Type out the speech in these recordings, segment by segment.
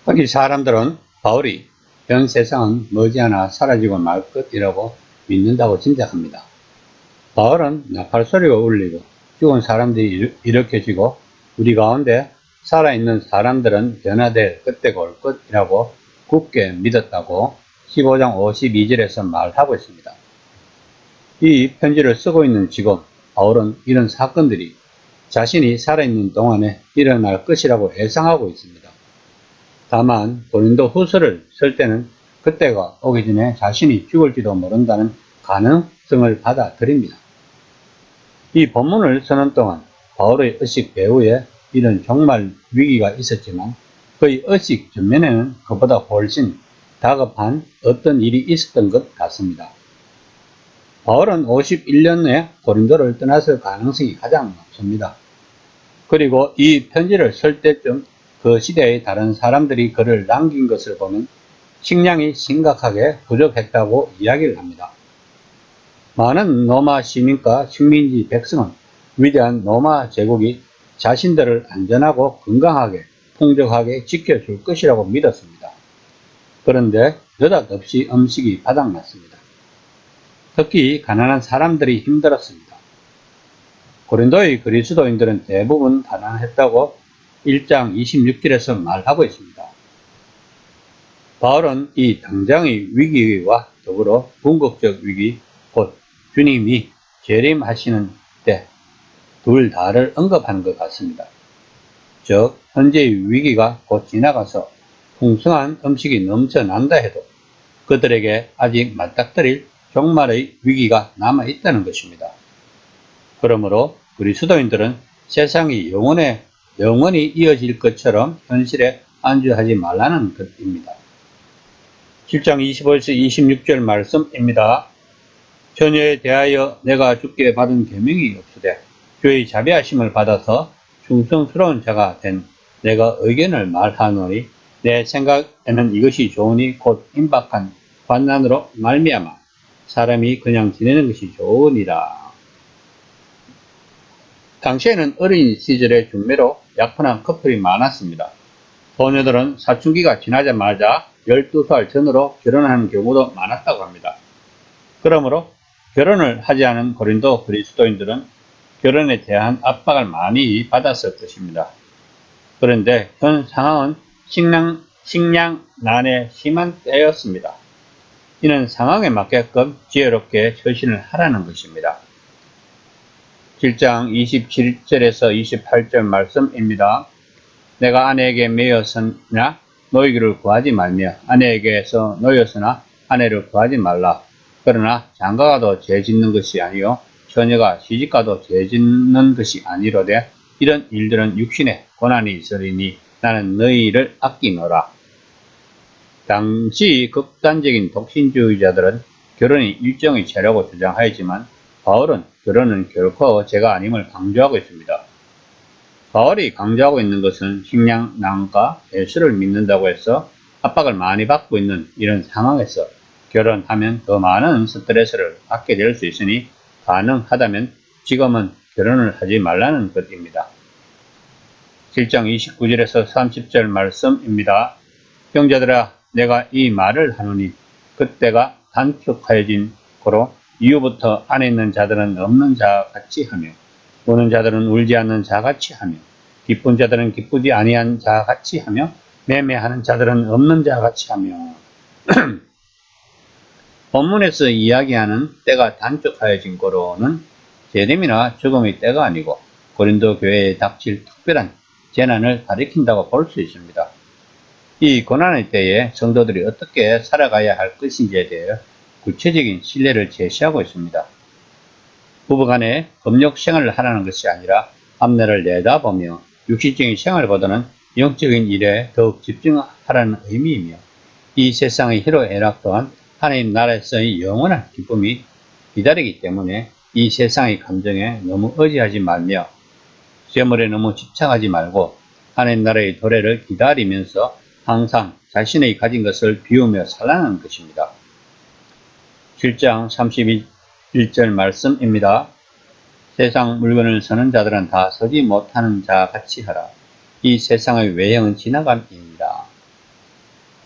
이 사람들은 바울이 현 세상은 머지않아 사라지고 말 것이라고 믿는다고 짐작합니다. 바울은 나팔소리가 울리고 죽은 사람들이 일으켜지고 우리 가운데 살아있는 사람들은 변화될 그때가 올 것이라고 굳게 믿었다고 15장 52절에서 말하고 있습니다. 이 편지를 쓰고 있는 지금 바울은 이런 사건들이 자신이 살아있는 동안에 일어날 것이라고 예상하고 있습니다. 다만 고린도 후서를 쓸 때는 그때가 오기 전에 자신이 죽을지도 모른다는 가능성을 받아들입니다. 이 본문을 쓰는 동안 바울의 의식 배후에 이런 종말 위기가 있었지만 그의 의식 전면에는 그보다 훨씬 다급한 어떤 일이 있었던 것 같습니다. 바울은 51년에 고린도를 떠났을 가능성이 가장 높습니다. 그리고 이 편지를 쓸 때쯤 그 시대의 다른 사람들이 그를 남긴 것을 보면 식량이 심각하게 부족했다고 이야기를 합니다. 많은 로마 시민과 식민지 백성은 위대한 로마 제국이 자신들을 안전하고 건강하게 풍족하게 지켜줄 것이라고 믿었습니다. 그런데 느닷없이 음식이 바닥났습니다. 특히 가난한 사람들이 힘들었습니다. 고린도의 그리스도인들은 대부분 가난했다고 1장 26절에서 말하고 있습니다. 바울은 이 당장의 위기와 더불어 궁극적 위기, 곧 주님이 재림하시는 때 둘 다를 언급하는 것 같습니다. 즉 현재의 위기가 곧 지나가서 풍성한 음식이 넘쳐난다 해도 그들에게 아직 맞닥뜨릴 종말의 위기가 남아있다는 것입니다. 그러므로 그리스도인들은 세상이 영원히 이어질 것처럼 현실에 안주하지 말라는 것입니다. 7장 25에서 26절 말씀입니다. 처녀에 대하여 내가 주께 받은 계명이 없으되 주의 자비하심을 받아서 충성스러운 자가 된 내가 의견을 말하노니 내 생각에는 이것이 좋으니 곧 임박한 환난으로 말미암아 사람이 그냥 지내는 것이 좋으니라. 당시에는 어린 시절의 중매로 약혼한 커플이 많았습니다. 소녀들은 사춘기가 지나자마자 12살 전으로 결혼하는 경우도 많았다고 합니다. 그러므로 결혼을 하지 않은 고린도 그리스도인들은 결혼에 대한 압박을 많이 받았을 것입니다. 그런데 현 상황은 식량난에 심한 때였습니다. 이는 상황에 맞게끔 지혜롭게 처신을 하라는 것입니다. 7장 27절에서 28절 말씀입니다. 내가 아내에게 매였으나 노이기를 구하지 말며 아내에게서 노였으나 아내를 구하지 말라. 그러나 장가가도 죄 짓는 것이 아니요 처녀가 시집가도 죄 짓는 것이 아니로되 이런 일들은 육신에 고난이 있으리니 나는 너희를 아끼노라. 당시 극단적인 독신주의자들은 결혼이 일종의 죄라고 주장하였지만 바울은 결혼은 결코 죄가 아님을 강조하고 있습니다. 바울이 강조하고 있는 것은 식량난과 예수를 믿는다고 해서 압박을 많이 받고 있는 이런 상황에서 결혼하면 더 많은 스트레스를 받게 될 수 있으니 가능하다면 지금은 결혼을 하지 말라는 것입니다. 7장 29절에서 30절 말씀입니다. 형제들아 내가 이 말을 하노니 그때가 단축하여진 고로 이후부터 안에 있는 자들은 없는 자같이 하며 우는 자들은 울지 않는 자같이 하며 기쁜 자들은 기쁘지 아니한 자같이 하며 매매하는 자들은 없는 자같이 하며 본문에서 이야기하는 때가 단축하여진 거로는 재림이나 죽음의 때가 아니고 고린도 교회에 닥칠 특별한 재난을 가리킨다고 볼 수 있습니다. 이 고난의 때에 성도들이 어떻게 살아가야 할 것인지에 대해 구체적인 신뢰를 제시하고 있습니다. 부부간에 법력 생활을 하라는 것이 아니라 앞날을 내다보며 육신적인 생활보다는 영적인 일에 더욱 집중하라는 의미이며 이 세상의 희로애락 또한 하나님 나라에서의 영원한 기쁨이 기다리기 때문에 이 세상의 감정에 너무 의지하지 말며 재물에 너무 집착하지 말고 하나님 나라의 도래를 기다리면서 항상 자신의 가진 것을 비우며 살라는 것입니다. 7장 31절 말씀입니다. 세상 물건을 서는 자들은 다 서지 못하는 자 같이 하라. 이 세상의 외형은 지나감이니라.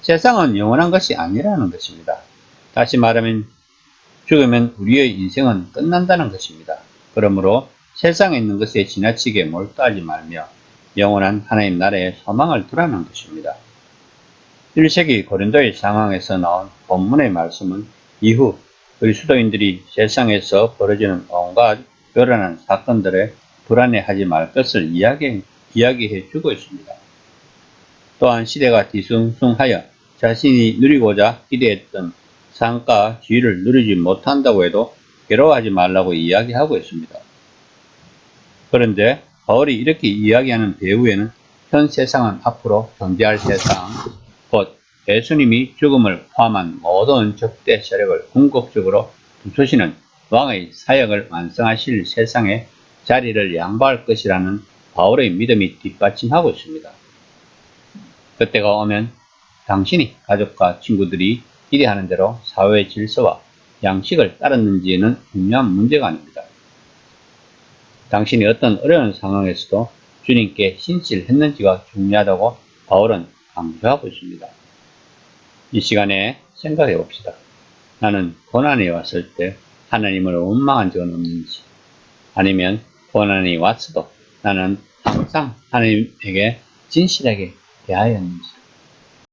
세상은 영원한 것이 아니라는 것입니다. 다시 말하면 죽으면 우리의 인생은 끝난다는 것입니다. 그러므로 세상에 있는 것에 지나치게 몰두하지 말며 영원한 하나님 나라에 소망을 두라는 것입니다. 1세기 고린도의 상황에서 나온 본문의 말씀은 이후 그리스도인들이 세상에서 벌어지는 온갖 요란한 사건들에 불안해하지 말 것을 이야기해 주고 있습니다. 또한 시대가 뒤숭숭하여 자신이 누리고자 기대했던 상과 지위를 누리지 못한다고 해도 괴로워하지 말라고 이야기하고 있습니다. 그런데 바울이 이렇게 이야기하는 배후에는 현 세상은 앞으로 존재할 세상, 곧 예수님이 죽음을 포함한 모든 적대 세력을 궁극적으로 부수시는 왕의 사역을 완성하실 세상에 자리를 양보할 것이라는 바울의 믿음이 뒷받침하고 있습니다. 그때가 오면 당신이 가족과 친구들이 기대하는 대로 사회의 질서와 양식을 따랐는지에는 중요한 문제가 아닙니다. 당신이 어떤 어려운 상황에서도 주님께 신실했는지가 중요하다고 바울은 강조하고 있습니다. 이 시간에 생각해 봅시다. 나는 고난이 왔을 때 하나님을 원망한 적은 없는지, 아니면 고난이 왔어도 나는 항상 하나님에게 진실하게 대하였는지,